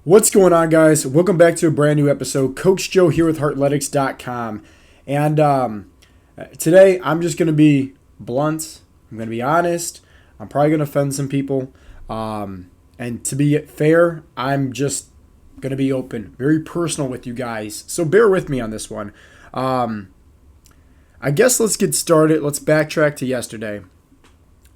What's going on, guys? Welcome back to a brand new episode. Coach Joe here with Heartletics.com. And today I'm just going to be blunt. I'm going to be honest. I'm probably going to offend some people. And to be fair, I'm just going to be open, very personal with you guys. So bear with me on this one. I guess let's get started. Let's backtrack to yesterday.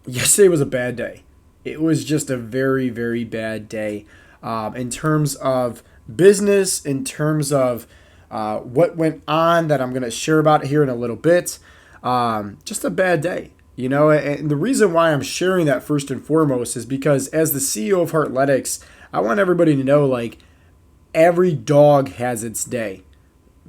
Yesterday was a bad day. It was just a very, very bad day. In terms of business, in terms of what went on that I'm going to share about here in a little bit. Just a bad day, you know, and the reason why I'm sharing that first and foremost is because as the CEO of Heartletics, I want everybody to know, like, every dog has its day.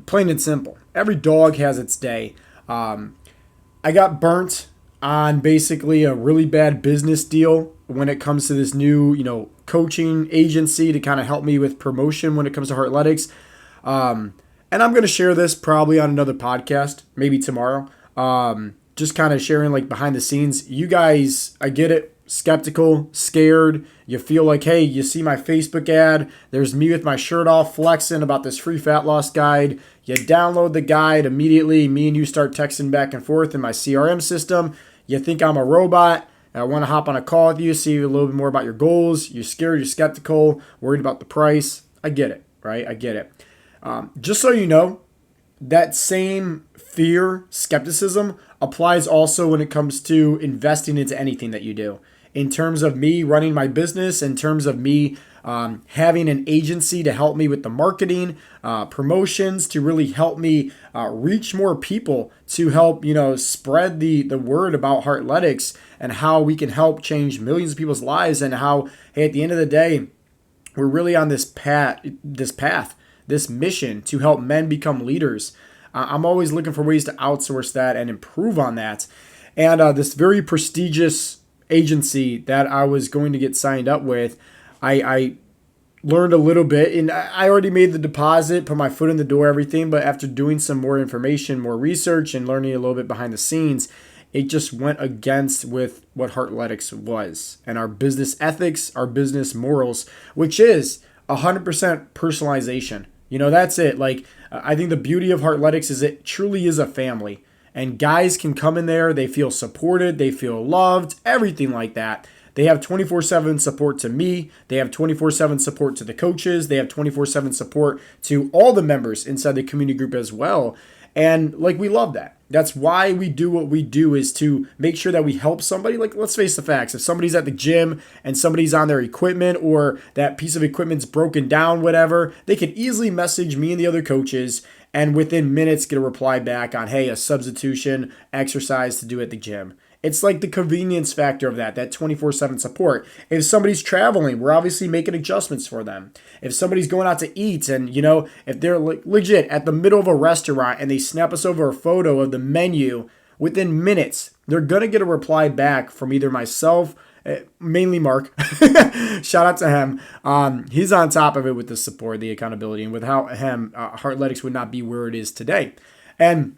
Plain and simple. Every dog has its day. I got burnt on basically a really bad business deal when it comes to this new, coaching agency to kind of help me with promotion when it comes to Heartletics. And I'm going to share this probably on another podcast, maybe tomorrow. Just kind of sharing like behind the scenes. You guys, I get it, skeptical, scared. You feel like, hey, you see my Facebook ad. There's me with my shirt off flexing about this free fat loss guide. You download the guide immediately. Me and you start texting back and forth in my CRM system. You think I'm a robot. I want to hop on a call with you, see a little bit more about your goals. You're scared, you're skeptical, worried about the price. I get it, right? I get it. Just so you know, that same fear, skepticism applies also when it comes to investing into anything that you do. In terms of me running my business, in terms of me having an agency to help me with the marketing, promotions, to really help me reach more people, to help, spread the word about Heartletics and how we can help change millions of people's lives, and how, hey, at the end of the day, we're really on this path, this mission to help men become leaders. I'm always looking for ways to outsource that and improve on that. And this very prestigious agency that I was going to get signed up with, I learned a little bit, and I already made the deposit, put my foot in the door, everything. But after doing some more information, more research, and learning a little bit behind the scenes, it just went against with what Heartletics was and our business ethics, our business morals, which is 100% personalization. That's it. Like, I think the beauty of Heartletics is it truly is a family. And guys can come in there, they feel supported, they feel loved, everything like that. They have 24/7 support to me. They have 24/7 support to the coaches. They have 24/7 support to all the members inside the community group as well. And we love that. That's why we do what we do, is to make sure that we help somebody. Like, let's face the facts. If somebody's at the gym and somebody's on their equipment, or that piece of equipment's broken down, whatever, they can easily message me and the other coaches and within minutes get a reply back on, hey, a substitution exercise to do at the gym. It's like the convenience factor of that 24/7 support. If somebody's traveling, we're obviously making adjustments for them. If somebody's going out to eat and, if they're legit at the middle of a restaurant and they snap us over a photo of the menu, within minutes, they're going to get a reply back from either myself, mainly Mark. Shout out to him. He's on top of it with the support, the accountability, and without him, Heartletics would not be where it is today. And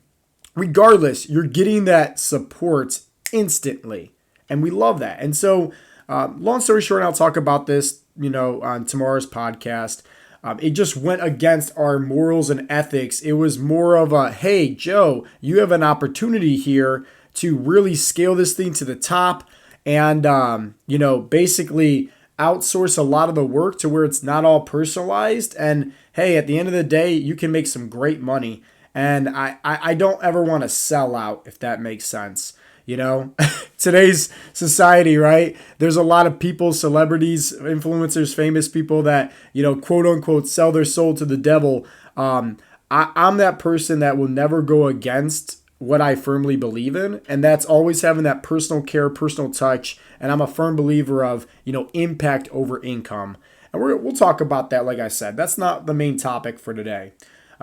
regardless, you're getting that support instantly, and we love that. And so, long story short, I'll talk about this, on tomorrow's podcast. It just went against our morals and ethics. It was more of a, hey, Joe, you have an opportunity here to really scale this thing to the top, and basically outsource a lot of the work to where it's not all personalized. And hey, at the end of the day, you can make some great money. And I don't ever want to sell out, if that makes sense. Today's society, right? There's a lot of people, celebrities, influencers, famous people that, quote unquote, sell their soul to the devil. I'm that person that will never go against what I firmly believe in. And that's always having that personal care, personal touch. And I'm a firm believer of, impact over income. And we'll talk about that. Like I said, that's not the main topic for today.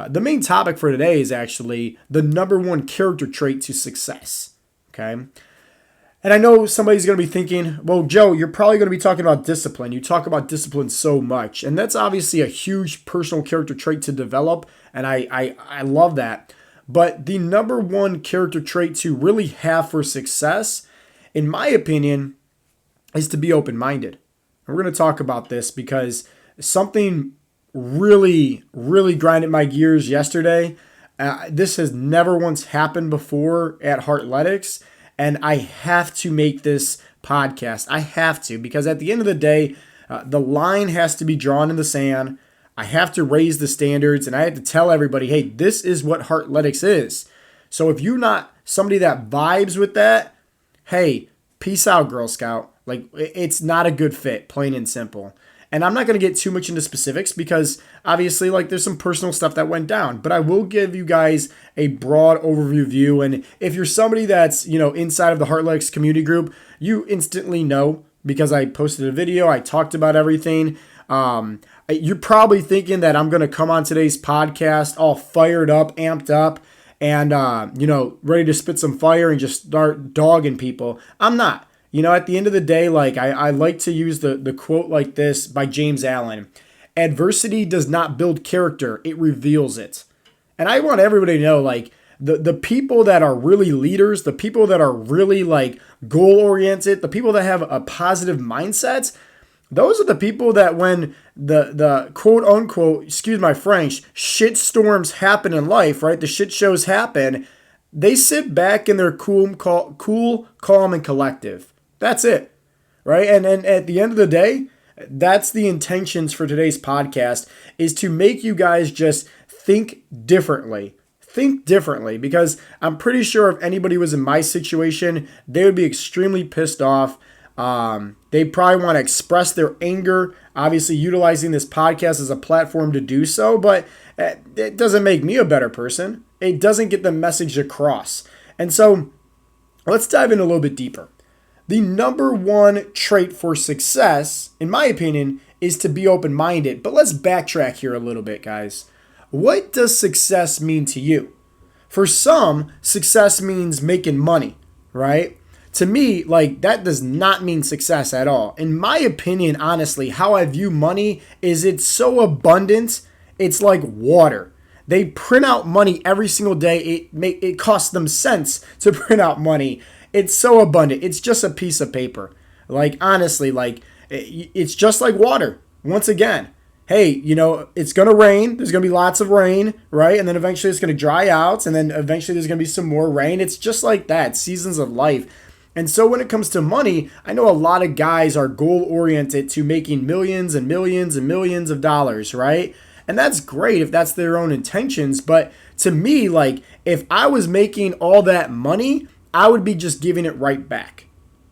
The main topic for today is actually the number one character trait to success. Okay. And I know somebody's going to be thinking, well, Joe, you're probably going to be talking about discipline. You talk about discipline so much. And that's obviously a huge personal character trait to develop. And I love that. But the number one character trait to really have for success, in my opinion, is to be open-minded. And we're going to talk about this because something really, really grinded my gears yesterday. This has never once happened before at Heartletics, and I have to make this podcast. I have to, because at the end of the day, the line has to be drawn in the sand. I have to raise the standards, and I have to tell everybody, hey, this is what Heartletics is. So if you're not somebody that vibes with that, hey, peace out, Girl Scout. Like, it's not a good fit, plain and simple. And I'm not going to get too much into specifics because obviously, like, there's some personal stuff that went down. But I will give you guys a broad overview view. And if you're somebody that's, inside of the Heartletics community group, you instantly know because I posted a video. I talked about everything. You're probably thinking that I'm going to come on today's podcast all fired up, amped up, and, ready to spit some fire and just start dogging people. I'm not. At the end of the day, like I like to use the quote like this by James Allen. Adversity does not build character, it reveals it. And I want everybody to know, like, the people that are really leaders, the people that are really like goal-oriented, the people that have a positive mindset, those are the people that when the quote unquote, excuse my French, shit storms happen in life, right? The shit shows happen. They sit back in their cool, calm, and collective. That's it, right? And at the end of the day, that's the intentions for today's podcast, is to make you guys just think differently. Think differently, because I'm pretty sure if anybody was in my situation, they would be extremely pissed off. They probably want to express their anger, obviously utilizing this podcast as a platform to do so, but it doesn't make me a better person. It doesn't get the message across. And so let's dive in a little bit deeper. The number one trait for success, in my opinion, is to be open-minded. But let's backtrack here a little bit, guys. What does success mean to you? For some, success means making money, right? To me, like, that does not mean success at all. In my opinion, honestly, how I view money is it's so abundant, it's like water. They print out money every single day. It costs them cents to print out money. It's so abundant. It's just a piece of paper. Like, honestly, like, it's just like water. Once again, hey, it's going to rain. There's going to be lots of rain, right? And then eventually it's going to dry out. And then eventually there's going to be some more rain. It's just like that. Seasons of life. And so when it comes to money, I know a lot of guys are goal-oriented to making millions and millions and millions of dollars, right? And that's great if that's their own intentions. But to me, like, if I was making all that money, I would be just giving it right back,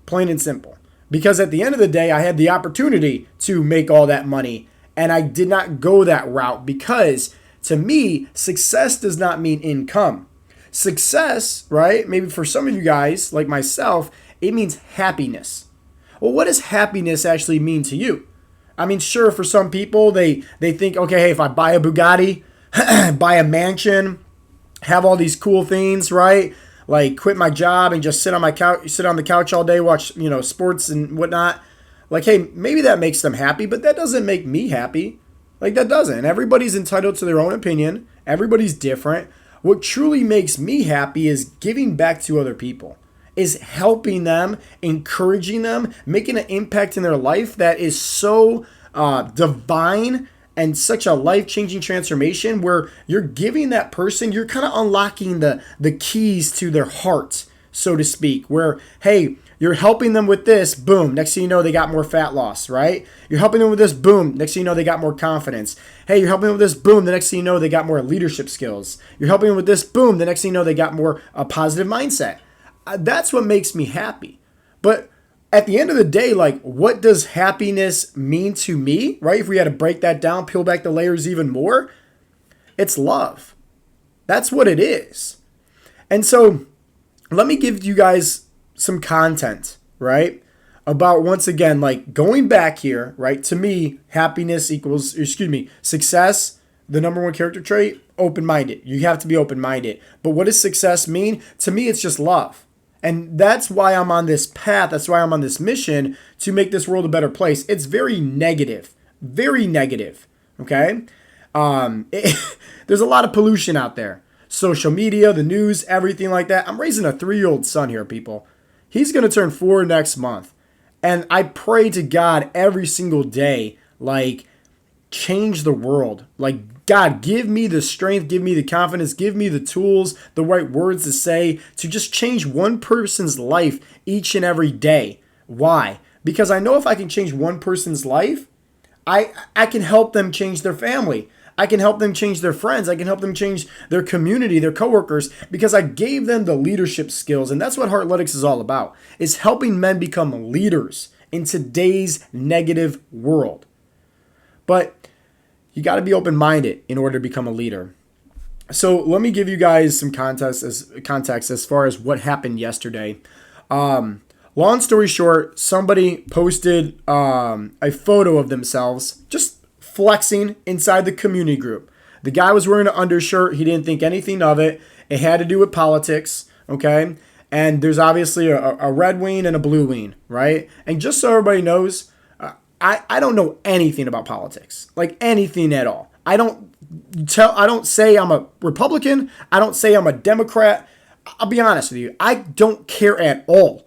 plain and simple. Because at the end of the day, I had the opportunity to make all that money, and I did not go that route because, to me, success does not mean income. Success, right, maybe for some of you guys, like myself, it means happiness. Well, what does happiness actually mean to you? I mean, sure, for some people, they think, okay, hey, if I buy a Bugatti, buy a mansion, have all these cool things, right? Like, quit my job and just sit on the couch all day, watch, sports and whatnot. Like, hey, maybe that makes them happy, but that doesn't make me happy. Like, that doesn't. Everybody's entitled to their own opinion. Everybody's different. What truly makes me happy is giving back to other people, is helping them, encouraging them, making an impact in their life that is so divine and such a life-changing transformation where you're giving that person, you're kind of unlocking the keys to their heart, so to speak, where, hey, you're helping them with this, boom, next thing you know, they got more fat loss, right? You're helping them with this, boom, next thing you know, they got more confidence. Hey, you're helping them with this, boom, the next thing you know, they got more leadership skills. You're helping them with this, boom, the next thing you know, they got more a positive mindset. That's what makes me happy. But at the end of the day, like, what does happiness mean to me, right? If we had to break that down, peel back the layers even more, it's love. That's what it is. And so let me give you guys some content, right? About, once again, like, going back here, right? To me, success, the number one character trait, open-minded. You have to be open-minded. But what does success mean? To me, it's just love. And that's why I'm on this path. That's why I'm on this mission to make this world a better place. It's very negative. Very negative. Okay? There's a lot of pollution out there. Social media, the news, everything like that. I'm raising a 3-year-old son here, people. He's going to turn 4 next month. And I pray to God every single day, like, change the world. Like, God, give me the strength, give me the confidence, give me the tools, the right words to say to just change one person's life each and every day. Why? Because I know if I can change one person's life, I can help them change their family. I can help them change their friends. I can help them change their community, their coworkers, because I gave them the leadership skills. And that's what Heartletics is all about, is helping men become leaders in today's negative world. But you got to be open-minded in order to become a leader. So let me give you guys some context as far as what happened yesterday. Long story short, somebody posted a photo of themselves just flexing inside the community group. The guy was wearing an undershirt. He didn't think anything of it. It had to do with politics, okay? And there's obviously a red wing and a blue wing, right? And just so everybody knows, I don't know anything about politics, like anything at all. I don't say I'm a Republican. I don't say I'm a Democrat. I'll be honest with you. I don't care at all,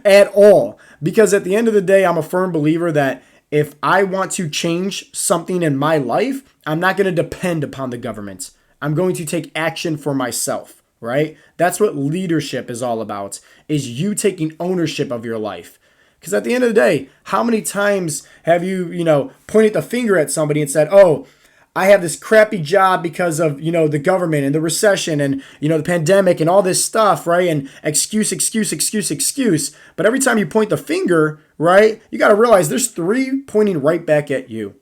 at all. Because at the end of the day, I'm a firm believer that if I want to change something in my life, I'm not going to depend upon the government. I'm going to take action for myself, right? That's what leadership is all about, is you taking ownership of your life. Because at the end of the day, how many times have you, pointed the finger at somebody and said, oh, I have this crappy job because of, the government and the recession and, the pandemic and all this stuff, right? And excuse. But every time you point the finger, right, you got to realize there's three pointing right back at you.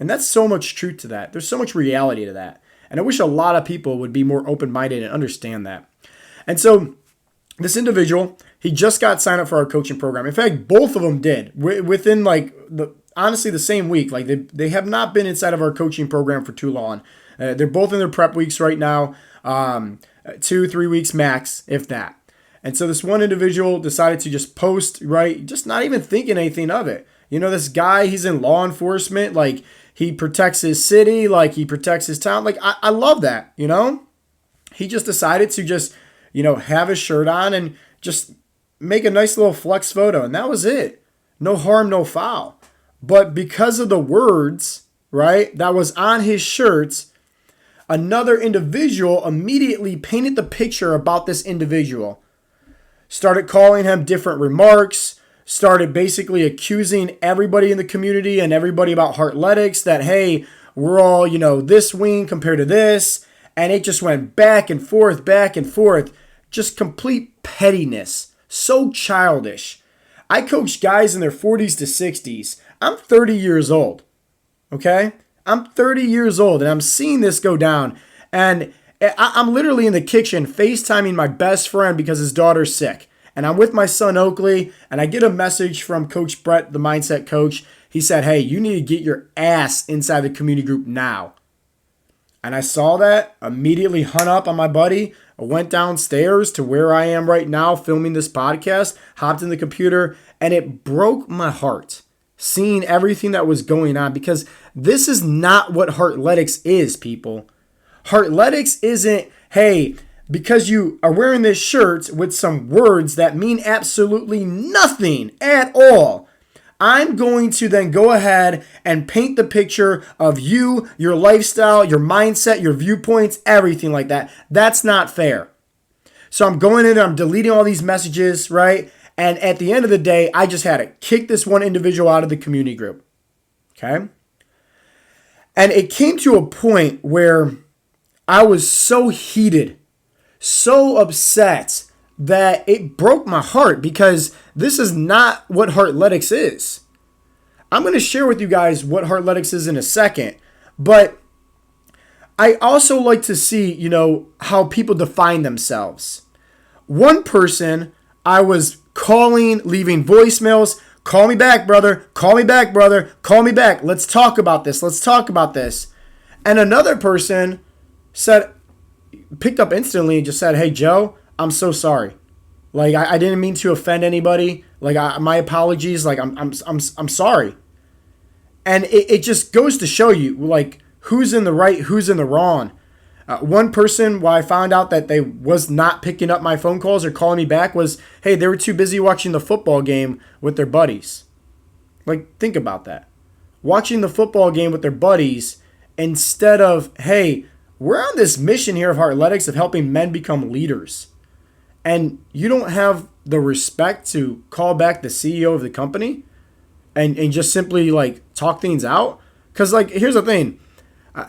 And that's so much truth to that. There's so much reality to that. And I wish a lot of people would be more open-minded and understand that. And so this individual, he just got signed up for our coaching program. In fact, both of them did within honestly the same week. Like they have not been inside of our coaching program for too long. They're both in their prep weeks right now, 2-3 weeks max, if that. And so this one individual decided to just post, right, just not even thinking anything of it. This guy, he's in law enforcement, like he protects his city, like he protects his town. Like I love that, He just decided to just, have his shirt on and just make a nice little flex photo. And that was it. No harm, no foul. But because of the words, right, that was on his shirts, another individual immediately painted the picture about this individual. Started calling him different remarks, started basically accusing everybody in the community and everybody about Heartletics that, hey, we're all, this wing compared to this. And it just went back and forth. Just complete pettiness. So childish. I coach guys in their 40s to 60s. I'm 30 years old, okay? I'm 30 years old, and I'm seeing this go down. And I'm literally in the kitchen FaceTiming my best friend because his daughter's sick. And I'm with my son, Oakley, and I get a message from Coach Brett, the mindset coach. He said, hey, you need to get your ass inside the community group now. And I saw that, immediately hung up on my buddy. I went downstairs to where I am right now filming this podcast, hopped in the computer, and it broke my heart seeing everything that was going on, because this is not what Heartletics is, people. Heartletics isn't, hey, because you are wearing this shirt with some words that mean absolutely nothing at all, I'm going to then go ahead and paint the picture of you, your lifestyle, your mindset, your viewpoints, everything like that. That's not fair. So I'm going in and I'm deleting all these messages, right? And at the end of the day, I just had to kick this one individual out of the community group. Okay? And it came to a point where I was so heated, so upset, that it broke my heart, because this is not what Heartletics is. I'm going to share with you guys what Heartletics is in a second, but I also like to see, how people define themselves. One person I was calling, leaving voicemails, call me back, brother, call me back, brother, call me back, let's talk about this. And another person picked up instantly and just said, hey, Joe, I'm so sorry. Like, I didn't mean to offend anybody. Like, my apologies. Like, I'm sorry. And it just goes to show you, like, who's in the right, who's in the wrong. One person, why I found out that they was not picking up my phone calls or calling me back, was, hey, they were too busy watching the football game with their buddies. Like, think about that. watching the football game with their buddies instead of, hey, we're on this mission here of Heartletics of helping men become leaders. And you don't have the respect to call back the CEO of the company and just simply like talk things out. Because like, here's the thing.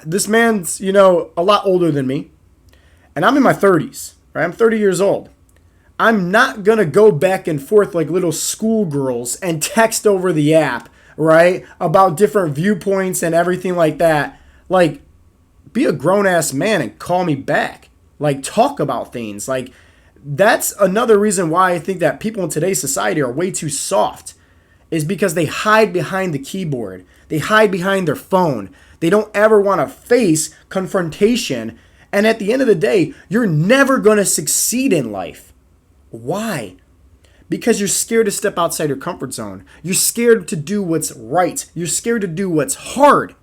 This man's, a lot older than me. And I'm in my 30s, right? I'm 30 years old. I'm not going to go back and forth like little schoolgirls and text over the app, right? About different viewpoints and everything like that. Like, be a grown-ass man and call me back. Like, talk about things. Like, that's another reason why I think that people in today's society are way too soft, is because they hide behind the keyboard. They hide behind their phone. They don't ever want to face confrontation. And at the end of the day, you're never going to succeed in life. Why? Because you're scared to step outside your comfort zone. You're scared to do what's right. You're scared to do what's hard.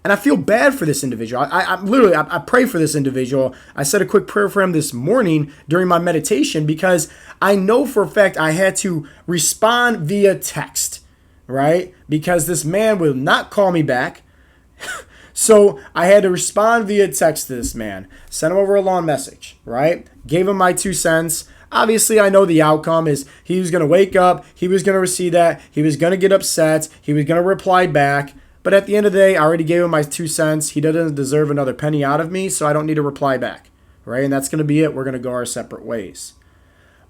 And I feel bad for this individual. I pray for this individual. I said a quick prayer for him this morning during my meditation because I know for a fact I had to respond via text, right? Because this man will not call me back. So I had to respond via text to this man, send him over a long message, right? Gave him my 2 cents. Obviously, I know the outcome is he was going to wake up, he was going to receive that, he was going to get upset, he was going to reply back. But at the end of the day, I already gave him my 2 cents. He doesn't deserve another penny out of me, so I don't need to reply back, right? And that's going to be it. We're going to go our separate ways.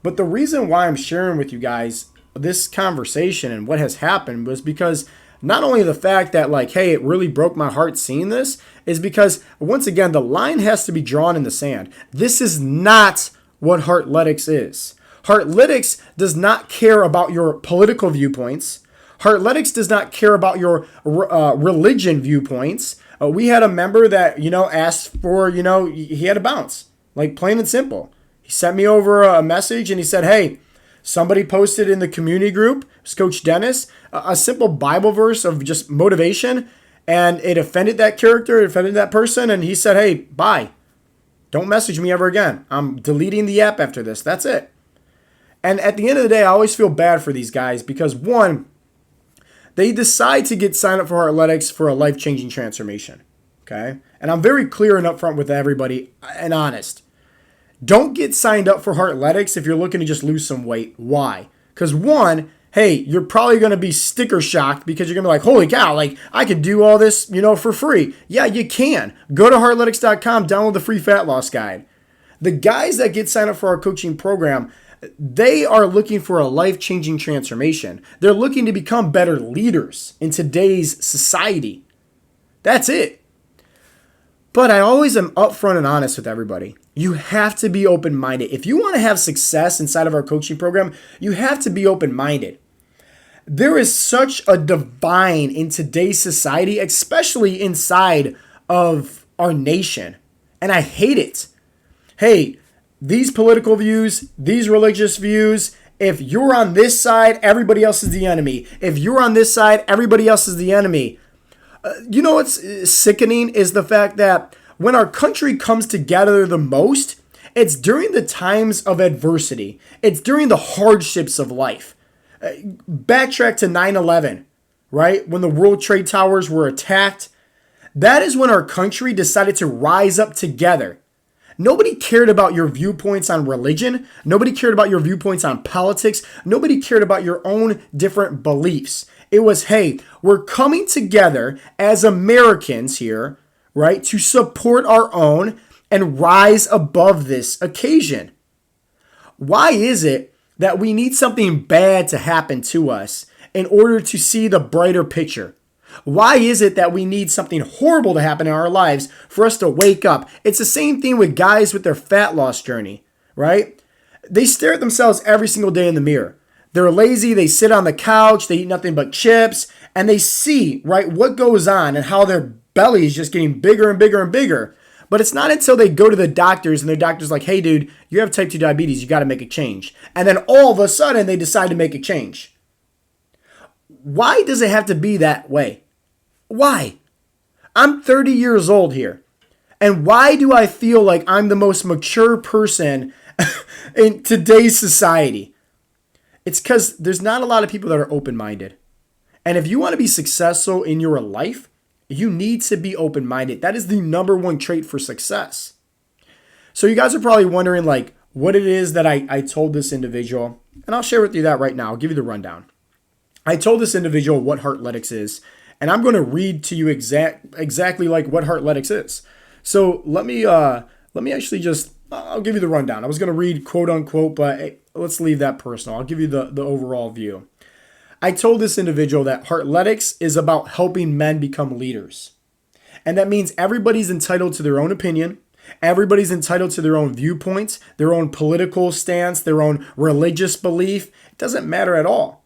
But the reason why I'm sharing with you guys this conversation and what has happened was because not only the fact that, like, hey, it really broke my heart seeing this, is because, once again, the line has to be drawn in the sand. This is not what Heartletics is. Heartletics does not care about your political viewpoints. Heartletics does not care about your religion viewpoints. We had a member that, asked for, he had to bounce, like plain and simple. He sent me over a message and he said, hey, somebody posted in the community group, it's Coach Dennis, a simple Bible verse of just motivation, and it offended that character, it offended that person, and he said, hey, bye. Don't message me ever again. I'm deleting the app after this. That's it. And at the end of the day, I always feel bad for these guys because, one, they decide to get signed up for Heartletics for a life-changing transformation, okay? And I'm very clear and upfront with everybody and honest. Don't get signed up for Heartletics if you're looking to just lose some weight. Why? Because, one, hey, you're probably going to be sticker shocked because you're going to be like, holy cow, like, I could do all this, for free. Yeah, you can. Go to heartletics.com, download the free fat loss guide. The guys that get signed up for our coaching program, they are looking for a life-changing transformation. They're looking to become better leaders in today's society. That's it. But I always am upfront and honest with everybody. You have to be open-minded. If you want to have success inside of our coaching program, you have to be open-minded. There is such a divide in today's society, especially inside of our nation. And I hate it. Hey, these political views, these religious views, if you're on this side, everybody else is the enemy. If you're on this side, everybody else is the enemy. You know what's sickening is the fact that when our country comes together the most, it's during the times of adversity. It's during the hardships of life. Backtrack to 9/11, right? When the World Trade Towers were attacked. That is when our country decided to rise up together. Nobody cared about your viewpoints on religion. Nobody cared about your viewpoints on politics. Nobody cared about your own different beliefs. It was, hey, we're coming together as Americans here, right, to support our own and rise above this occasion. Why is it that we need something bad to happen to us in order to see the brighter picture? Why is it that we need something horrible to happen in our lives for us to wake up? It's the same thing with guys with their fat loss journey, right? They stare at themselves every single day in the mirror. They're lazy, they sit on the couch, they eat nothing but chips, and they see, right, what goes on and how their belly is just getting bigger and bigger and bigger. But it's not until they go to the doctors and their doctor's like, hey, dude, you have type 2 diabetes, you got to make a change. And then all of a sudden they decide to make a change. Why does it have to be that way? Why? I'm 30 years old here. And why do I feel like I'm the most mature person in today's society? It's because there's not a lot of people that are open-minded. And if you want to be successful in your life, you need to be open-minded. That is the number one trait for success. So you guys are probably wondering like what it is that I told this individual, and I'll share with you that right now. I'll give you the rundown. I told this individual what Heartletics is, and I'm going to read to you exactly like what Heartletics is. So let me actually just, I'll give you the rundown. I was going to read quote unquote, but hey, let's leave that personal. I'll give you the overall view. I told this individual that Heartletics is about helping men become leaders. And that means everybody's entitled to their own opinion. Everybody's entitled to their own viewpoints, their own political stance, their own religious belief. It doesn't matter at all.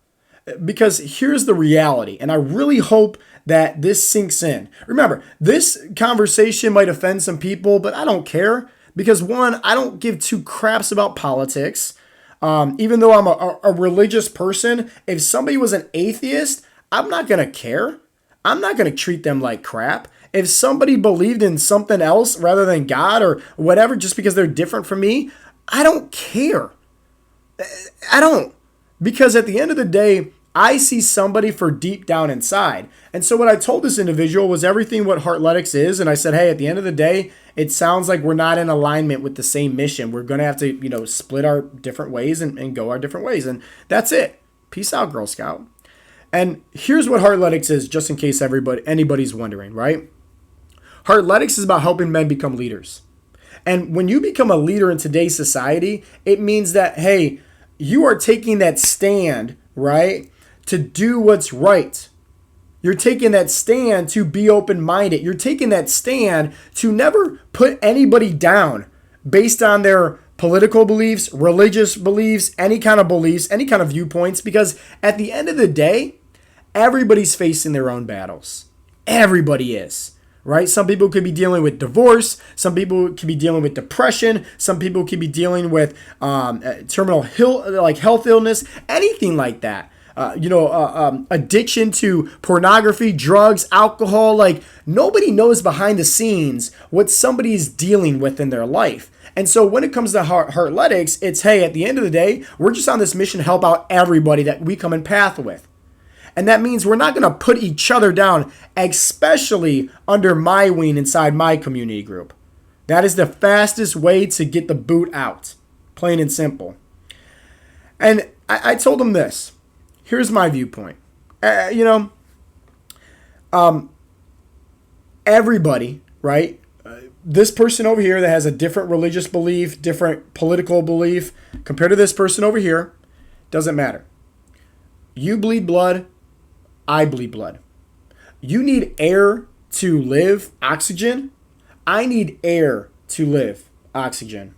Because here's the reality, and I really hope that this sinks in. Remember, this conversation might offend some people, but I don't care. Because one, I don't give two craps about politics. Even though I'm a religious person, if somebody was an atheist, I'm not going to care. I'm not going to treat them like crap. If somebody believed in something else rather than God or whatever, just because they're different from me, I don't care. I don't. Because at the end of the day, I see somebody for deep down inside. And so what I told this individual was everything what Heartletics is. And I said, hey, at the end of the day, it sounds like we're not in alignment with the same mission. We're going to have to, split our different ways and go our different ways. And that's it. Peace out, Girl Scout. And here's what Heartletics is, just in case anybody's wondering, right? Heartletics is about helping men become leaders. And when you become a leader in today's society, it means that, hey, you are taking that stand, right, to do what's right. You're taking that stand to be open-minded. You're taking that stand to never put anybody down based on their political beliefs, religious beliefs, any kind of beliefs, any kind of viewpoints, because at the end of the day, everybody's facing their own battles. Everybody is. Right? Some people could be dealing with divorce. Some people could be dealing with depression. Some people could be dealing with terminal health illness, anything like that. Addiction to pornography, drugs, alcohol. Like nobody knows behind the scenes what somebody's dealing with in their life. And so when it comes to Heartletics, it's, hey, at the end of the day, we're just on this mission to help out everybody that we come in path with. And that means we're not going to put each other down, especially under my wing inside my community group. That is the fastest way to get the boot out, plain and simple. And I told him this. Here's my viewpoint. Everybody, right? This person over here that has a different religious belief, different political belief, compared to this person over here, doesn't matter. You bleed blood. I bleed blood. You need air to live, oxygen. I need air to live, oxygen.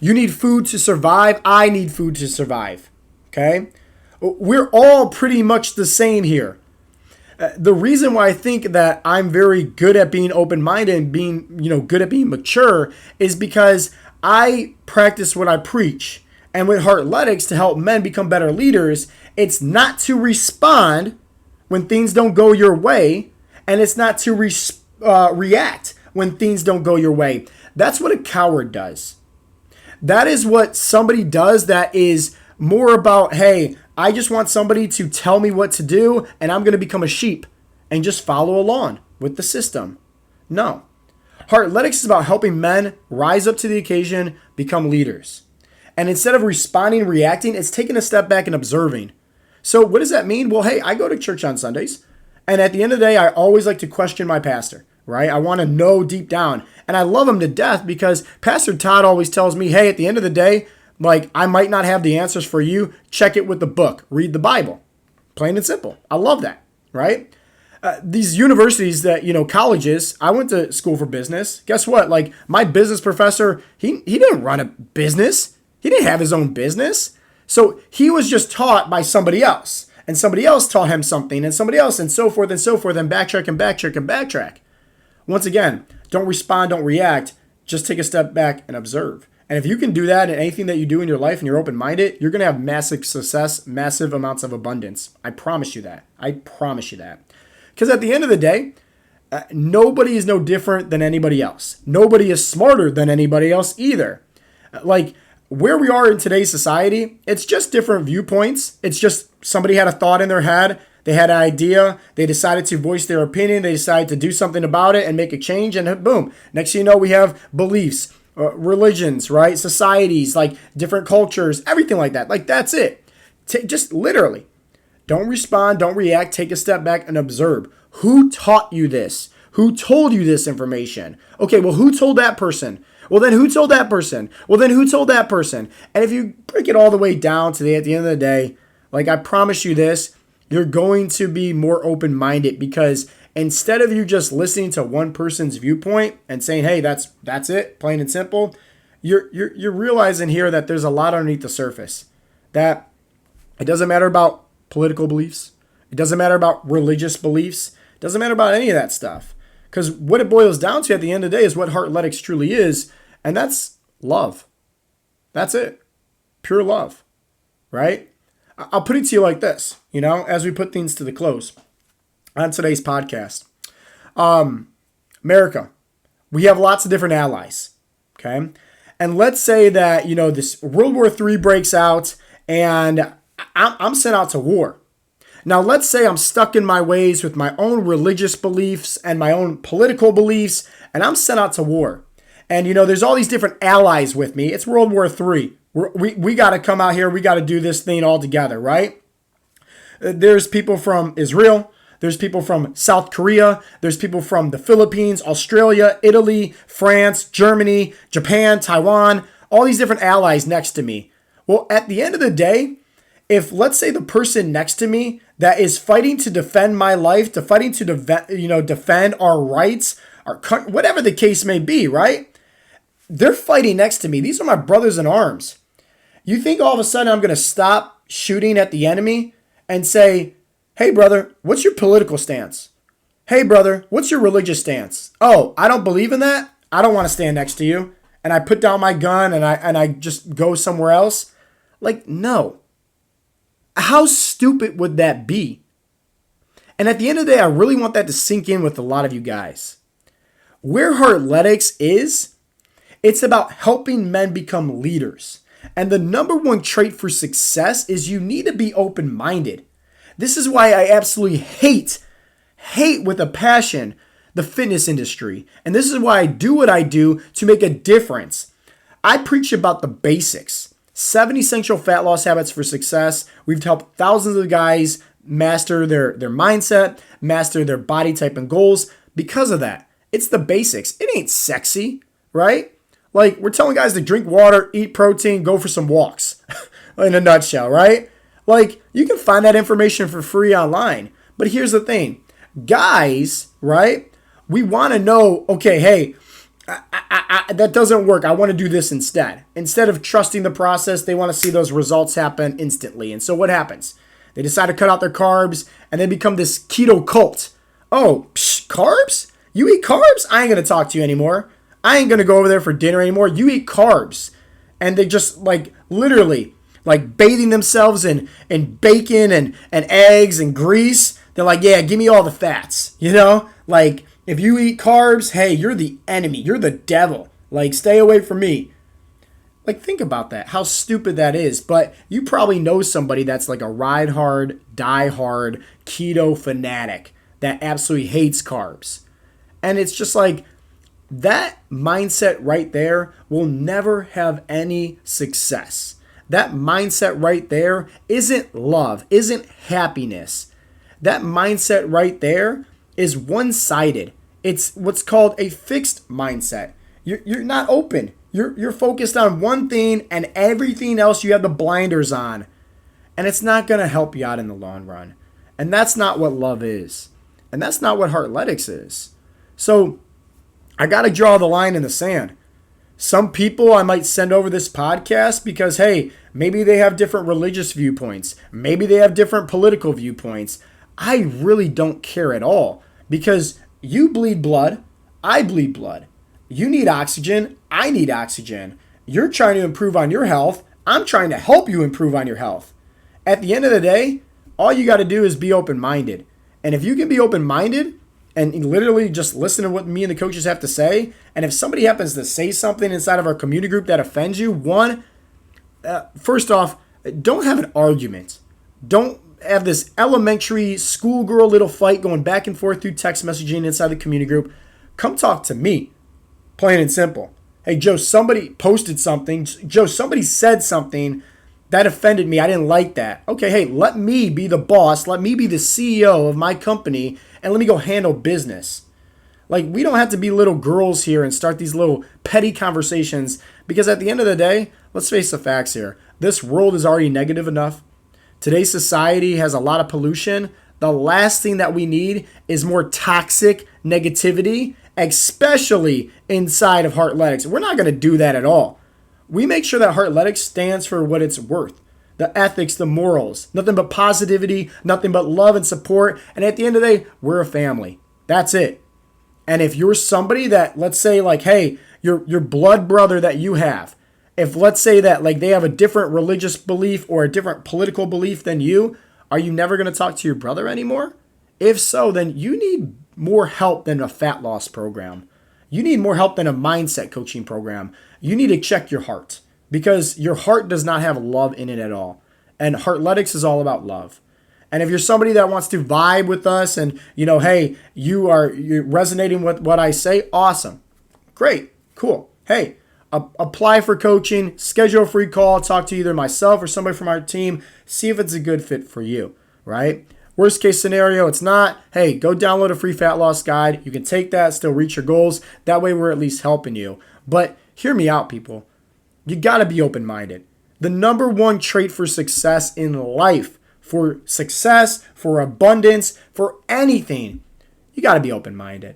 You need food to survive. I need food to survive. Okay? We're all pretty much the same here. The reason why I think that I'm very good at being open-minded and being, good at being mature is because I practice what I preach. And with Heartletics to help men become better leaders, it's not to respond when things don't go your way, and it's not to react when things don't go your way. That's what a coward does. That is what somebody does that is more about, hey, I just want somebody to tell me what to do, and I'm going to become a sheep and just follow along with the system. No. Heartletics is about helping men rise up to the occasion, become leaders. And instead of responding, reacting, it's taking a step back and observing. So what does that mean? Well, hey, I go to church on Sundays, and at the end of the day, I always like to question my pastor, right? I want to know deep down, and I love him to death because Pastor Todd always tells me, hey, at the end of the day, like I might not have the answers for you. Check it with the book. Read the Bible. Plain and simple. I love that, right? These universities that, colleges, I went to school for business. Guess what? Like my business professor, he didn't run a business. He didn't have his own business. So he was just taught by somebody else, and somebody else taught him something, and somebody else, and so forth, and backtrack and backtrack and backtrack. Once again, don't respond, don't react. Just take a step back and observe. And if you can do that in anything that you do in your life and you're open-minded, you're going to have massive success, massive amounts of abundance. I promise you that. I promise you that. Because at the end of the day, nobody is no different than anybody else. Nobody is smarter than anybody else either. Like, where we are in today's society, it's just different viewpoints. It's just somebody had a thought in their head. They had an idea. They decided to voice their opinion. They decided to do something about it and make a change. And boom. Next thing you know, we have beliefs, religions, right? Societies, like different cultures, everything like that. Like that's it. Just literally. Don't respond. Don't react. Take a step back and observe. Who taught you this? Who told you this information? Okay, well, who told that person? Well, then who told that person? Well, then who told that person? And if you break it all the way down to at the end of the day, like I promise you this, you're going to be more open-minded because instead of you just listening to one person's viewpoint and saying, hey, that's it, plain and simple, you're realizing here that there's a lot underneath the surface. That it doesn't matter about political beliefs. It doesn't matter about religious beliefs. It doesn't matter about any of that stuff. Because what it boils down to at the end of the day is what Heartletics truly is, and that's love. That's it. Pure love, right? I'll put it to you like this, as we put things to the close on today's podcast. America, we have lots of different allies, okay? And let's say that, this World War III breaks out and I'm sent out to war. Now, let's say I'm stuck in my ways with my own religious beliefs and my own political beliefs, and I'm sent out to war. And, there's all these different allies with me. It's World War III. We got to come out here. We got to do this thing all together, right? There's people from Israel. There's people from South Korea. There's people from the Philippines, Australia, Italy, France, Germany, Japan, Taiwan, all these different allies next to me. Well, at the end of the day, if let's say the person next to me that is fighting to defend my life, fighting to defend our rights, whatever the case may be, right? They're fighting next to me. These are my brothers in arms. You think all of a sudden I'm going to stop shooting at the enemy and say, hey, brother, what's your political stance? Hey, brother, what's your religious stance? Oh, I don't believe in that. I don't want to stand next to you. And I put down my gun and I just go somewhere else. Like, no. How stupid would that be? And at the end of the day, I really want that to sink in with a lot of you guys. Where Heartletics is, it's about helping men become leaders. And the number one trait for success is you need to be open-minded. This is why I absolutely hate with a passion the fitness industry. And this is why I do what I do to make a difference. I preach about the basics. 7 essential fat loss habits for success. We've helped thousands of guys master their mindset, master their body type and goals because of that. It's the basics. It ain't sexy, right? Like, we're telling guys to drink water, eat protein, go for some walks in a nutshell, right? Like, you can find that information for free online. But here's the thing. Guys, right, we want to know, okay, hey, that doesn't work. I want to do this instead. Instead of trusting the process, they want to see those results happen instantly. And so what happens? They decide to cut out their carbs and they become this keto cult. Oh, carbs? You eat carbs? I ain't going to talk to you anymore. I ain't going to go over there for dinner anymore. You eat carbs. And they just literally bathing themselves in bacon and eggs and grease. They're like, yeah, give me all the fats. If you eat carbs, hey, you're the enemy. You're the devil. Stay away from me. Think about that. How stupid that is. But you probably know somebody that's like a ride hard, die hard, keto fanatic that absolutely hates carbs. And it's just that mindset right there will never have any success. That mindset right there isn't love, isn't happiness. That mindset right there is one-sided. It's what's called a fixed mindset. You're not open. You're focused on one thing and everything else you have the blinders on. And it's not going to help you out in the long run. And that's not what love is. And that's not what Heartletics is. So I got to draw the line in the sand. Some people I might send over this podcast because, hey, maybe they have different religious viewpoints. Maybe they have different political viewpoints. I really don't care at all because you bleed blood. I bleed blood. You need oxygen. I need oxygen. You're trying to improve on your health. I'm trying to help you improve on your health. At the end of the day, all you got to do is be open-minded. And if you can be open-minded and literally just listen to what me and the coaches have to say, and if somebody happens to say something inside of our community group that offends you, first off, don't have an argument. Don't have this elementary schoolgirl little fight going back and forth through text messaging inside the community group, come talk to me. Plain and simple. Hey, Joe, somebody posted something. Joe, somebody said something that offended me. I didn't like that. Okay, hey, let me be the boss. Let me be the CEO of my company, and let me go handle business. Like, we don't have to be little girls here and start these little petty conversations, because at the end of the day, let's face the facts here. This world is already negative enough. Today's society has a lot of pollution. The last thing that we need is more toxic negativity, especially inside of Heartletics. We're not going to do that at all. We make sure that Heartletics stands for what it's worth. The ethics, the morals, nothing but positivity, nothing but love and support. And at the end of the day, we're a family. That's it. And if you're somebody that, let's say like, hey, your blood brother that you have, if let's say that like they have a different religious belief or a different political belief than you, are you never going to talk to your brother anymore? If so, then you need more help than a fat loss program. You need more help than a mindset coaching program. You need to check your heart, because your heart does not have love in it at all. And Heartletics is all about love. And if you're somebody that wants to vibe with us and, hey, you're resonating with what I say, awesome. Great. Cool. Hey, apply for coaching, schedule a free call, talk to either myself or somebody from our team, see if it's a good fit for you, right? Worst case scenario, it's not. Hey, go download a free fat loss guide. You can take that, still reach your goals. That way we're at least helping you. But hear me out, people. You got to be open-minded. The number one trait for success in life, for success, for abundance, for anything, you got to be open-minded.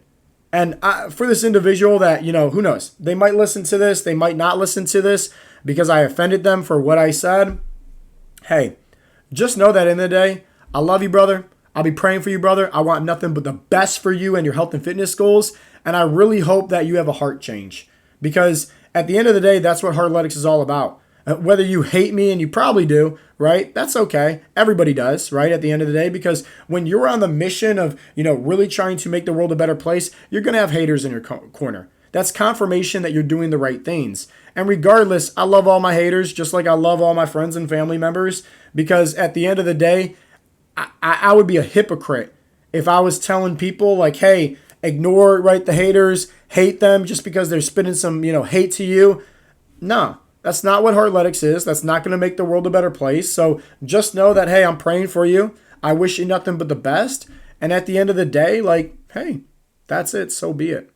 And for this individual that, who knows, they might listen to this, they might not listen to this because I offended them for what I said. Hey, just know that in the day, I love you, brother. I'll be praying for you, brother. I want nothing but the best for you and your health and fitness goals. And I really hope that you have a heart change, because at the end of the day, that's what Heartletics is all about. Whether you hate me, and you probably do, right? That's okay. Everybody does, right? At the end of the day, because when you're on the mission of, really trying to make the world a better place, you're going to have haters in your corner. That's confirmation that you're doing the right things. And regardless, I love all my haters, just like I love all my friends and family members, because at the end of the day, I would be a hypocrite if I was telling people like, hey, ignore, right, the haters, hate them just because they're spitting some, hate to you. No. That's not what Heartletics is. That's not going to make the world a better place. So just know that, hey, I'm praying for you. I wish you nothing but the best. And at the end of the day, like, hey, that's it. So be it.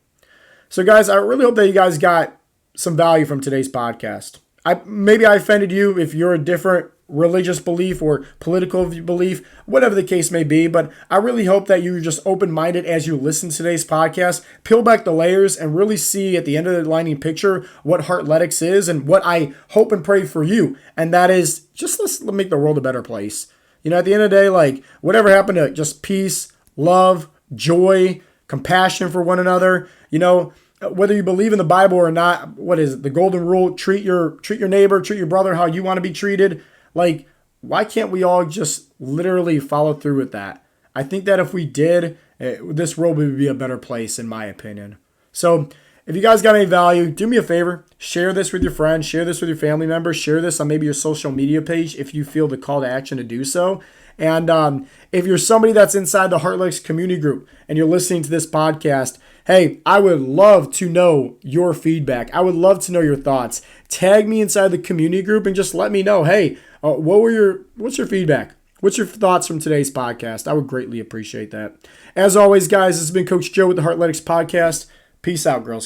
So guys, I really hope that you guys got some value from today's podcast. Maybe I offended you if you're a different religious belief or political belief, whatever the case may be. But I really hope that you're just open-minded as you listen to today's podcast, peel back the layers and really see at the end of the lining picture what Heartletics is and what I hope and pray for you. And that is just let's make the world a better place. At the end of the day, like whatever happened to just peace, love, joy, compassion for one another, whether you believe in the Bible or not, what is it? The golden rule, treat your neighbor, treat your brother how you want to be treated. Like, why can't we all just literally follow through with that? I think that if we did, this world would be a better place, in my opinion. So if you guys got any value, do me a favor. Share this with your friends. Share this with your family members. Share this on maybe your social media page if you feel the call to action to do so. And if you're somebody that's inside the Heartletics community group and you're listening to this podcast, hey, I would love to know your feedback. I would love to know your thoughts. Tag me inside the community group and just let me know, hey, what's your feedback? What's your thoughts from today's podcast? I would greatly appreciate that. As always, guys, this has been Coach Joe with the Heartletics podcast. Peace out, Girl Scouts.